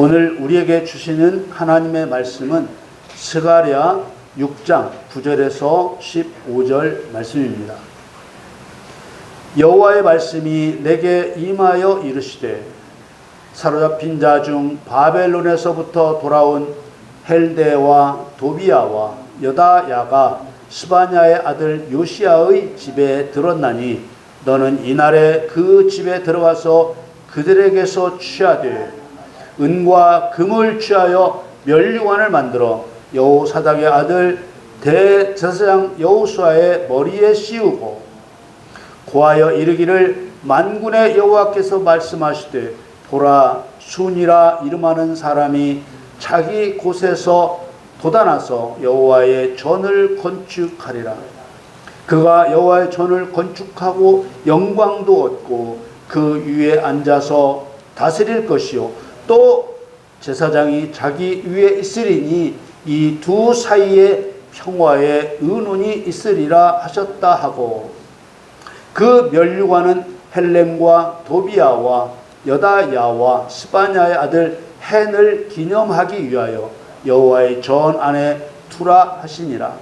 오늘 우리에게 주시는 하나님의 말씀은 스가랴 6장 9절에서 15절 말씀입니다. 여호와의 말씀이 내게 임하여 이르시되 사로잡힌 자 중 바벨론에서부터 돌아온 헬데와 도비야와 여다야가 스바냐의 아들 요시야의 집에 들었나니 너는 이날에 그 집에 들어가서 그들에게서 취하되 은과 금을 취하여 면류관을 만들어 여호사닥의 아들 대제사장 여호수아의 머리에 씌우고 고하여 이르기를 만군의 여호와께서 말씀하시되 보라 순이라 이름하는 사람이 자기 곳에서 돋아나서 여호와의 전을 건축하리라. 그가 여호와의 전을 건축하고 영광도 얻고 그 위에 앉아서 다스릴 것이요 또 제사장이 자기 위에 있으리니 이 두 사이에 평화의 의논이 있으리라 하셨다 하고 그 면류관은 헬렘과 도비야와 여다야와 스바냐의 아들 헨을 기념하기 위하여 여호와의 전 안에 두라 하시니라.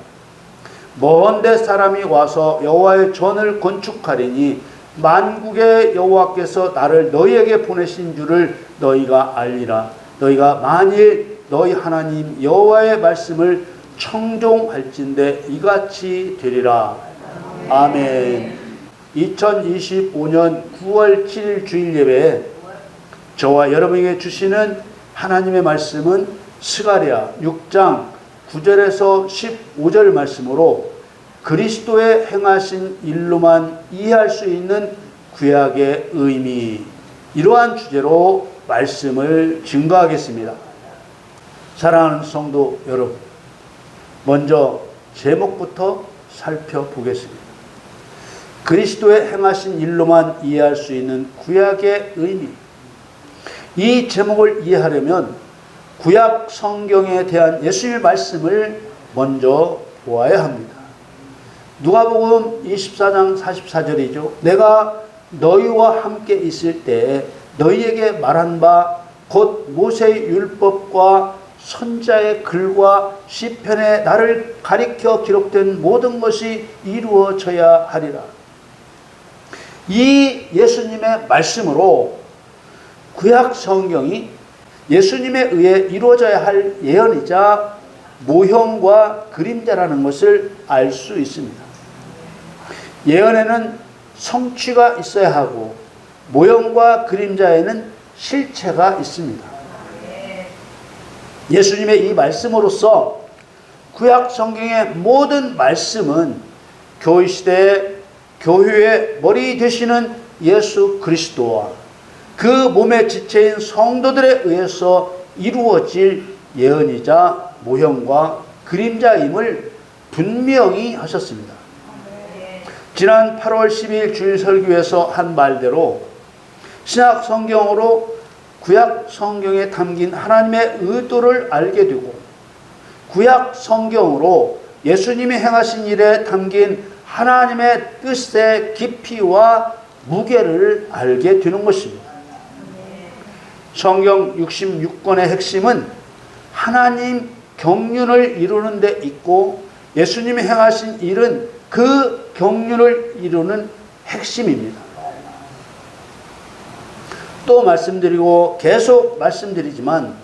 먼데 사람이 와서 여호와의 전을 건축하리니 만국의 여호와께서 나를 너희에게 보내신 줄을 너희가 알리라. 너희가 만일 너희 하나님 여호와의 말씀을 청종할진대 이같이 되리라. 아멘. 2025년 9월 7일 주일 예배에 저와 여러분에게 주시는 하나님의 말씀은 스가랴 6장 9절에서 15절 말씀으로 그리스도의 행하신 일로만 이해할 수 있는 구약의 의미, 이러한 주제로 말씀을 증거하겠습니다. 사랑하는 성도 여러분, 먼저 제목부터 살펴보겠습니다. 그리스도의 행하신 일로만 이해할 수 있는 구약의 의미. 이 제목을 이해하려면 구약 성경에 대한 예수의 말씀을 먼저 보아야 합니다. 누가복음 24장 44절이죠. 내가 너희와 함께 있을 때 너희에게 말한 바 곧 모세의 율법과 선자의 글과 시편에 나를 가리켜 기록된 모든 것이 이루어져야 하리라. 이 예수님의 말씀으로 구약 성경이 예수님에 의해 이루어져야 할 예언이자 모형과 그림자라는 것을 알 수 있습니다. 예언에는 성취가 있어야 하고 모형과 그림자에는 실체가 있습니다. 예수님의 이 말씀으로써 구약 성경의 모든 말씀은 교회 시대에 교회의 머리 되시는 예수 그리스도와 그 몸의 지체인 성도들에 의해서 이루어질 예언이자 모형과 그림자임을 분명히 하셨습니다. 지난 8월 12일 주일 설교에서 한 말대로 신약 성경으로 구약 성경에 담긴 하나님의 의도를 알게 되고 구약 성경으로 예수님이 행하신 일에 담긴 하나님의 뜻의 깊이와 무게를 알게 되는 것입니다. 성경 66권의 핵심은 하나님 경륜을 이루는 데 있고 예수님이 행하신 일은 그 경륜을 이루는 핵심입니다. 또 말씀드리고 계속 말씀드리지만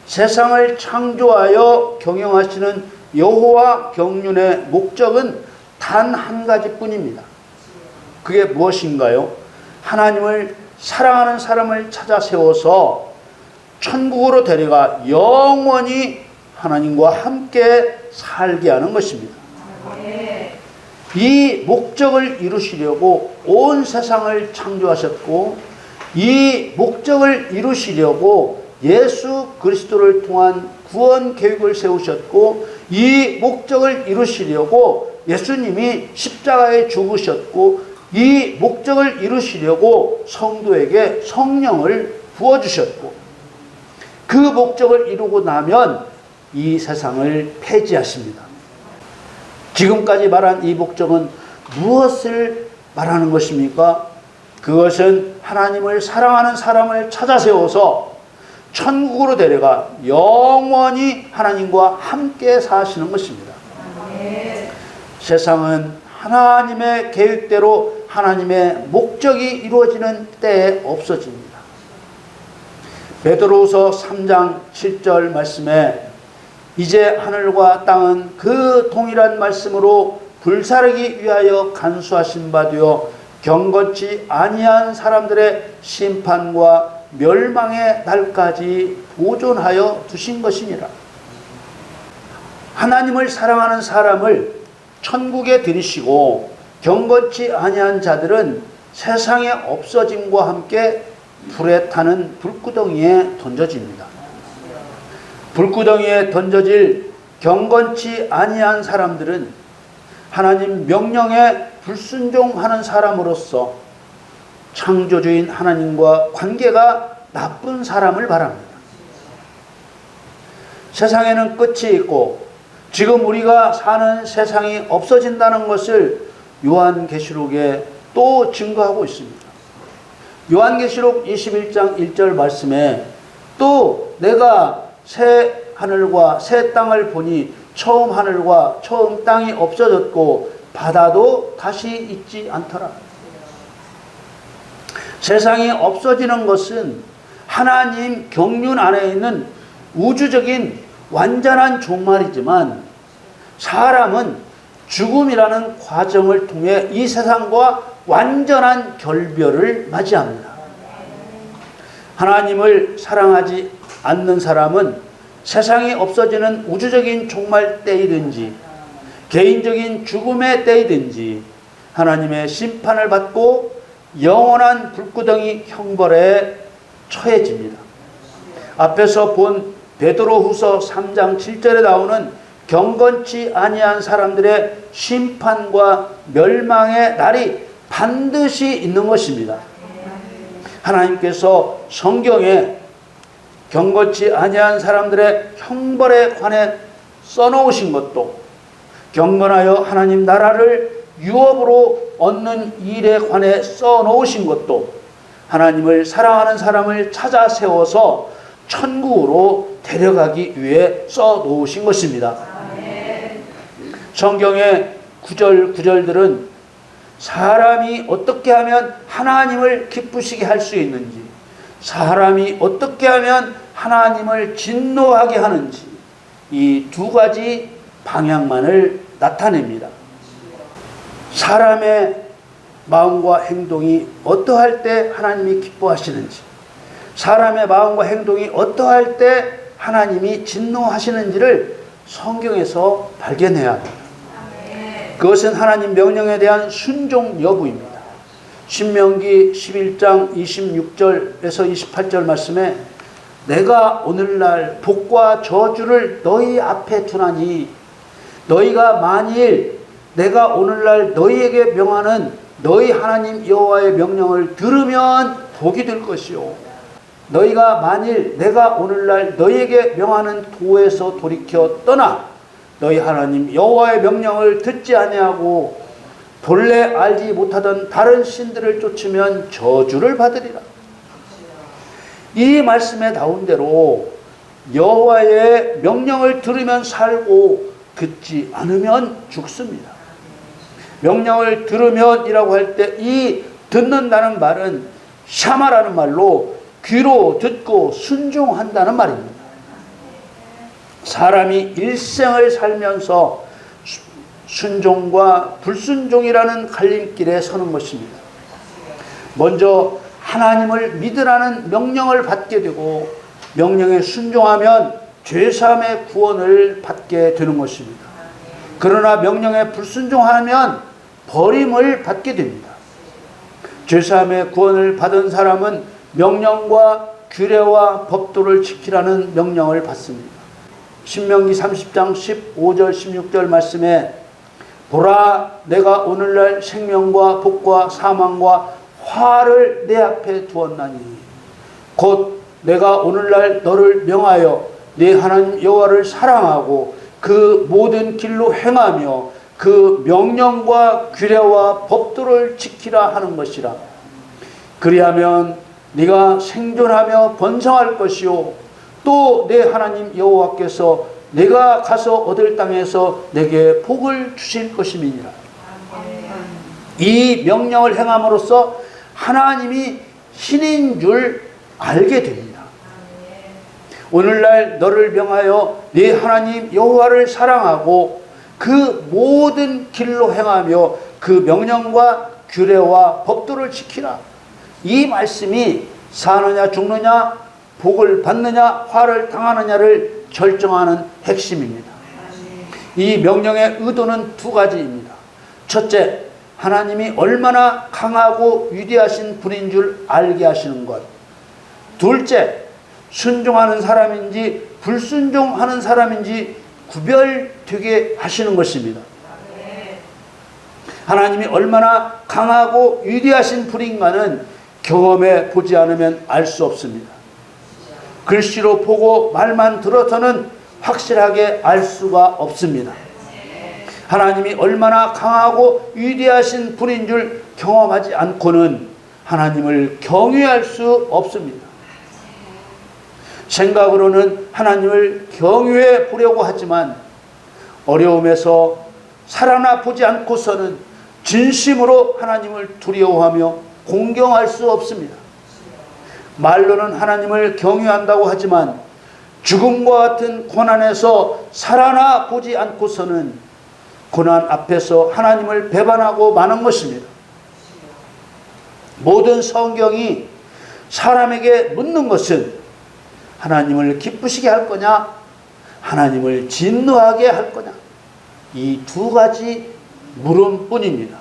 세상을 창조하여 경영하시는 여호와 경륜의 목적은 단 한 가지뿐입니다. 그게 무엇인가요? 하나님을 사랑하는 사람을 찾아 세워서 천국으로 데려가 영원히 하나님과 함께 살게 하는 것입니다. 이 목적을 이루시려고 온 세상을 창조하셨고 이 목적을 이루시려고 예수 그리스도를 통한 구원 계획을 세우셨고 이 목적을 이루시려고 예수님이 십자가에 죽으셨고 이 목적을 이루시려고 성도에게 성령을 부어주셨고 그 목적을 이루고 나면 이 세상을 폐지하십니다. 지금까지 말한 이 목적은 무엇을 말하는 것입니까? 그것은 하나님을 사랑하는 사람을 찾아 세워서 천국으로 데려가 영원히 하나님과 함께 사시는 것입니다. 세상은 하나님의 계획대로 하나님의 목적이 이루어지는 때에 없어집니다. 베드로후서 3장 7절 말씀에 이제 하늘과 땅은 그 동일한 말씀으로 불사르기 위하여 간수하신 바 되어 경건치 아니한 사람들의 심판과 멸망의 날까지 보존하여 두신 것이니라. 하나님을 사랑하는 사람을 천국에 들이시고 경건치 아니한 자들은 세상의 없어짐과 함께 불에 타는 불구덩이에 던져집니다. 불구덩이에 던져질 경건치 아니한 사람들은 하나님 명령에 불순종하는 사람으로서 창조주인 하나님과 관계가 나쁜 사람을 말합니다. 세상에는 끝이 있고 지금 우리가 사는 세상이 없어진다는 것을 요한계시록에 또 증거하고 있습니다. 요한계시록 21장 1절 말씀에 또 내가 새 하늘과 새 땅을 보니 처음 하늘과 처음 땅이 없어졌고 바다도 다시 있지 않더라. 세상이 없어지는 것은 하나님 경륜 안에 있는 우주적인 완전한 종말이지만 사람은 죽음이라는 과정을 통해 이 세상과 완전한 결별을 맞이합니다. 하나님을 사랑하지 않는 사람은 세상이 없어지는 우주적인 종말 때이든지 개인적인 죽음의 때이든지 하나님의 심판을 받고 영원한 불구덩이 형벌에 처해집니다. 앞에서 본 베드로후서 3장 7절에 나오는 경건치 아니한 사람들의 심판과 멸망의 날이 반드시 있는 것입니다. 하나님께서 성경에 경건치 아니한 사람들의 형벌에 관해 써놓으신 것도 경건하여 하나님 나라를 유업으로 얻는 일에 관해 써놓으신 것도 하나님을 사랑하는 사람을 찾아 세워서 천국으로 데려가기 위해 써놓으신 것입니다. 성경의 구절들은 사람이 어떻게 하면 하나님을 기쁘시게 할 수 있는지, 사람이 어떻게 하면 하나님을 진노하게 하는지 이 두 가지 방향만을 나타냅니다. 사람의 마음과 행동이 어떠할 때 하나님이 기뻐하시는지, 사람의 마음과 행동이 어떠할 때 하나님이 진노하시는지를 성경에서 발견해야 합니다. 그것은 하나님 명령에 대한 순종 여부입니다. 신명기 11장 26절에서 28절 말씀에 내가 오늘날 복과 저주를 너희 앞에 두나니 너희가 만일 내가 오늘날 너희에게 명하는 너희 하나님 여호와의 명령을 들으면 복이 될 것이요 너희가 만일 내가 오늘날 너희에게 명하는 도에서 돌이켜 떠나 너희 하나님 여호와의 명령을 듣지 아니하고 본래 알지 못하던 다른 신들을 쫓으면 저주를 받으리라. 이 말씀에 나온 대로 여호와의 명령을 들으면 살고 듣지 않으면 죽습니다. 명령을 들으면이라고 할 때 이 듣는다는 말은 샤마라는 말로 귀로 듣고 순종한다는 말입니다. 사람이 일생을 살면서 순종과 불순종이라는 갈림길에 서는 것입니다. 먼저 하나님을 믿으라는 명령을 받게 되고 명령에 순종하면 죄사함의 구원을 받게 되는 것입니다. 그러나 명령에 불순종하면 버림을 받게 됩니다. 죄사함의 구원을 받은 사람은 명령과 규례와 법도를 지키라는 명령을 받습니다. 신명기 30장 15절 16절 말씀에 보라 내가 오늘날 생명과 복과 사망과 화를 내 앞에 두었나니 곧 내가 오늘날 너를 명하여 네 하나님 여호와를 사랑하고 그 모든 길로 행하며 그 명령과 규례와 법도를 지키라 하는 것이라. 그리하면 네가 생존하며 번성할 것이요 또 내 하나님 여호와께서 내가 가서 얻을 땅에서 내게 복을 주실 것임이니라. 이 명령을 행함으로써 하나님이 신인 줄 알게 됩니다. 오늘날 너를 명하여 네 하나님 여호와를 사랑하고 그 모든 길로 행하며 그 명령과 규례와 법도를 지키라. 이 말씀이 사느냐 죽느냐 복을 받느냐 화를 당하느냐를 결정하는 핵심입니다. 이 명령의 의도는 두 가지입니다. 첫째, 하나님이 얼마나 강하고 위대하신 분인 줄 알게 하시는 것. 둘째, 순종하는 사람인지 불순종하는 사람인지 구별되게 하시는 것입니다. 하나님이 얼마나 강하고 위대하신 분인가는 경험해 보지 않으면 알 수 없습니다. 글씨로 보고 말만 들어서는 확실하게 알 수가 없습니다. 하나님이 얼마나 강하고 위대하신 분인 줄 경험하지 않고는 하나님을 경외할 수 없습니다. 생각으로는 하나님을 경외해 보려고 하지만 어려움에서 살아나 보지 않고서는 진심으로 하나님을 두려워하며 공경할 수 없습니다. 말로는 하나님을 경외한다고 하지만 죽음과 같은 고난에서 살아나 보지 않고서는 고난 앞에서 하나님을 배반하고 마는 것입니다. 모든 성경이 사람에게 묻는 것은 하나님을 기쁘시게 할 거냐, 하나님을 진노하게 할 거냐, 이 두 가지 물음뿐입니다.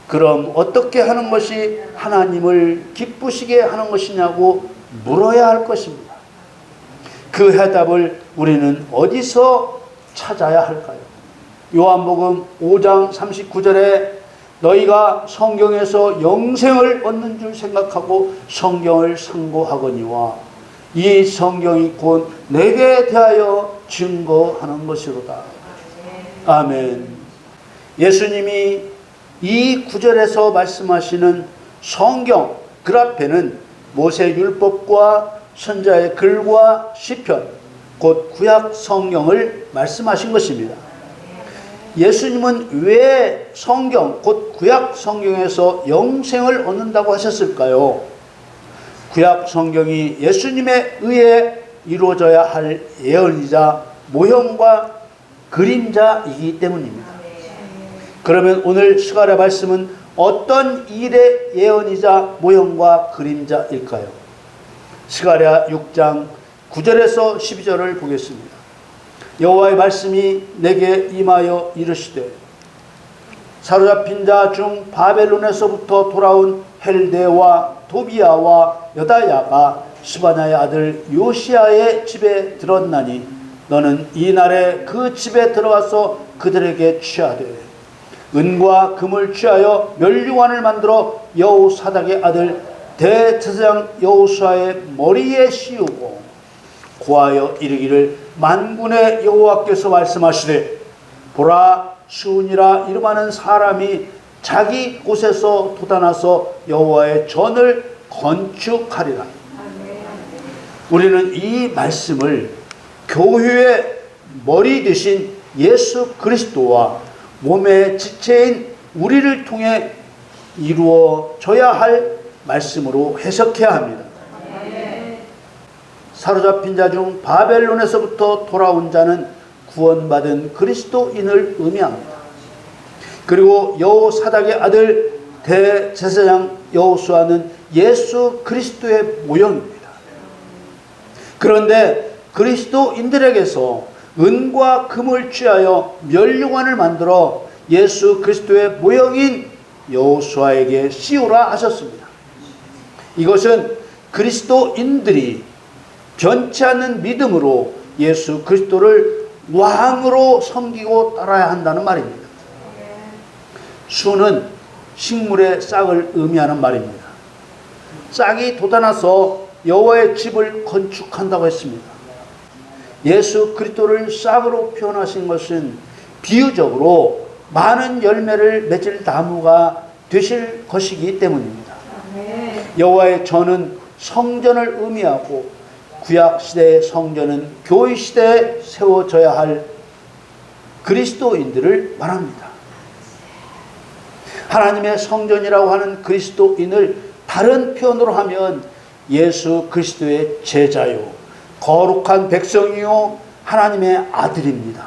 그럼 어떻게 하는 것이 하나님을 기쁘시게 하는 것이냐고 물어야 할 것입니다. 그 해답을 우리는 어디서 찾아야 할까요? 요한복음 5장 39절에 너희가 성경에서 영생을 얻는 줄 생각하고 성경을 상고하거니와 이 성경이 곧 내게 대하여 증거하는 것이로다. 아멘. 예수님이 이 구절에서 말씀하시는 성경, 그 앞에는 모세 율법과 선자의 글과 시편, 곧 구약 성경을 말씀하신 것입니다. 예수님은 왜 성경, 곧 구약 성경에서 영생을 얻는다고 하셨을까요? 구약 성경이 예수님에 의해 이루어져야 할 예언이자 모형과 그림자이기 때문입니다. 그러면 오늘 스가랴 말씀은 어떤 일의 예언이자 모형과 그림자일까요? 스가랴 6장 9절에서 12절을 보겠습니다. 여호와의 말씀이 내게 임하여 이르시되 사로잡힌 자 중 바벨론에서부터 돌아온 헬데와 도비야와 여다야가 스바냐의 아들 요시야의 집에 들었나니 너는 이 날에 그 집에 들어가서 그들에게 취하되 은과 금을 취하여 면류관을 만들어 여호사닥의 아들 대제사장 여호수아의 머리에 씌우고 고하여 이르기를 만군의 여호와께서 말씀하시되 보라 수은이라 이름하는 사람이 자기 곳에서 돋아나서 여호와의 전을 건축하리라. 우리는 이 말씀을 교회의 머리 되신 예수 그리스도와 몸의 지체인 우리를 통해 이루어져야 할 말씀으로 해석해야 합니다. 사로잡힌 자 중 바벨론에서부터 돌아온 자는 구원받은 그리스도인을 의미합니다. 그리고 여호사닥의 아들 대제사장 여호수아는 예수 그리스도의 모형입니다. 그런데 그리스도인들에게서 은과 금을 취하여 면류관을 만들어 예수 그리스도의 모형인 여호수아에게 씌우라 하셨습니다. 이것은 그리스도인들이 변치 않는 믿음으로 예수 그리스도를 왕으로 섬기고 따라야 한다는 말입니다. 수는 식물의 싹을 의미하는 말입니다. 싹이 돋아나서 여호와의 집을 건축한다고 했습니다. 예수 그리스도를 싹으로 표현하신 것은 비유적으로 많은 열매를 맺을 나무가 되실 것이기 때문입니다. 여호와의 전은 성전을 의미하고 구약 시대의 성전은 교회 시대에 세워져야 할 그리스도인들을 말합니다. 하나님의 성전이라고 하는 그리스도인을 다른 표현으로 하면 예수 그리스도의 제자요, 거룩한 백성이요, 하나님의 아들입니다.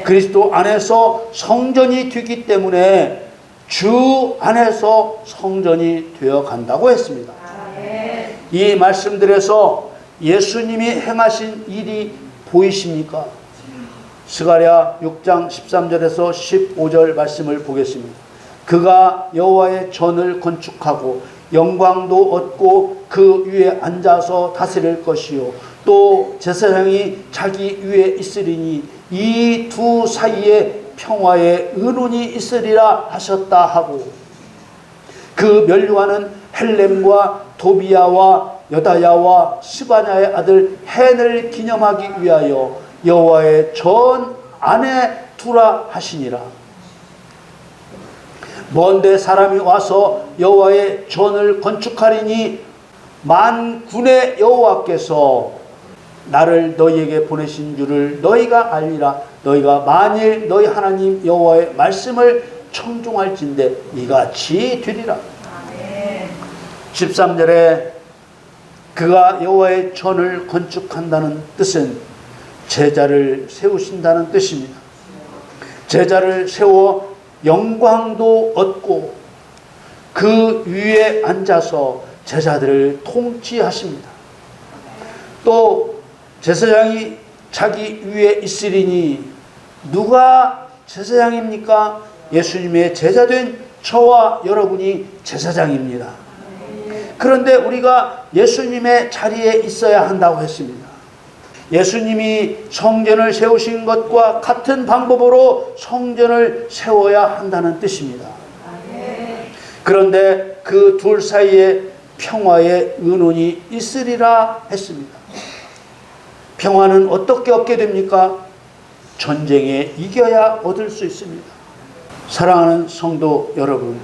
그리스도 안에서 성전이 되기 때문에 주 안에서 성전이 되어 간다고 했습니다. 이 말씀들에서 예수님이 행하신 일이 보이십니까? 스가랴 6장 13절에서 15절 말씀을 보겠습니다. 그가 여호와의 전을 건축하고 영광도 얻고 그 위에 앉아서 다스릴 것이요, 또 제사장이 자기 위에 있으리니 이 두 사이에 평화의 의논이 있으리라 하셨다 하고, 그 면류관은 헬렘과 도비야와 여다야와 스바냐의 아들 헨을 기념하기 위하여 여호와의 전 안에 두라 하시니라. 먼데 사람이 와서 여호와의 전을 건축하리니 만군의 여호와께서 나를 너희에게 보내신 줄을 너희가 알리라. 너희가 만일 너희 하나님 여호와의 말씀을 청종할진대 이같이 되리라. 13절에 그가 여호와의 전을 건축한다는 뜻은 제자를 세우신다는 뜻입니다. 제자를 세워 영광도 얻고 그 위에 앉아서 제자들을 통치하십니다. 또 제사장이 자기 위에 있으리니, 누가 제사장입니까? 예수님의 제자된 저와 여러분이 제사장입니다. 그런데 우리가 예수님의 자리에 있어야 한다고 했습니다. 예수님이 성전을 세우신 것과 같은 방법으로 성전을 세워야 한다는 뜻입니다. 그런데 그 둘 사이에 평화의 의논이 있으리라 했습니다. 평화는 어떻게 얻게 됩니까? 전쟁에 이겨야 얻을 수 있습니다. 사랑하는 성도 여러분,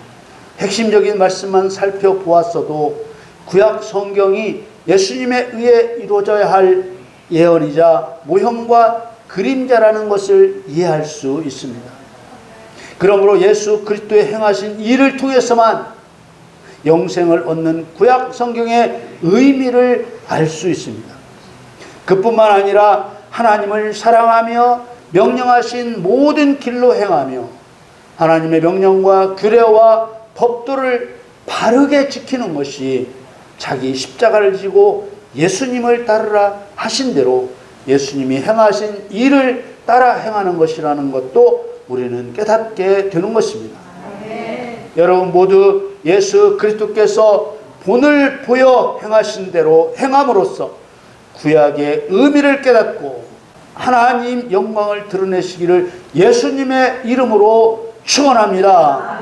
핵심적인 말씀만 살펴보았어도 구약 성경이 예수님에 의해 이루어져야 할 예언이자 모형과 그림자라는 것을 이해할 수 있습니다. 그러므로 예수 그리스도의 행하신 일을 통해서만 영생을 얻는 구약 성경의 의미를 알 수 있습니다. 그뿐만 아니라 하나님을 사랑하며 명령하신 모든 길로 행하며 하나님의 명령과 규례와 법도를 바르게 지키는 것이 자기 십자가를 지고 예수님을 따르라 하신 대로 예수님이 행하신 일을 따라 행하는 것이라는 것도 우리는 깨닫게 되는 것입니다. 여러분 모두 예수 그리스도께서 본을 보여 행하신 대로 행함으로써 구약의 의미를 깨닫고 하나님 영광을 드러내시기를 예수님의 이름으로 축원합니다.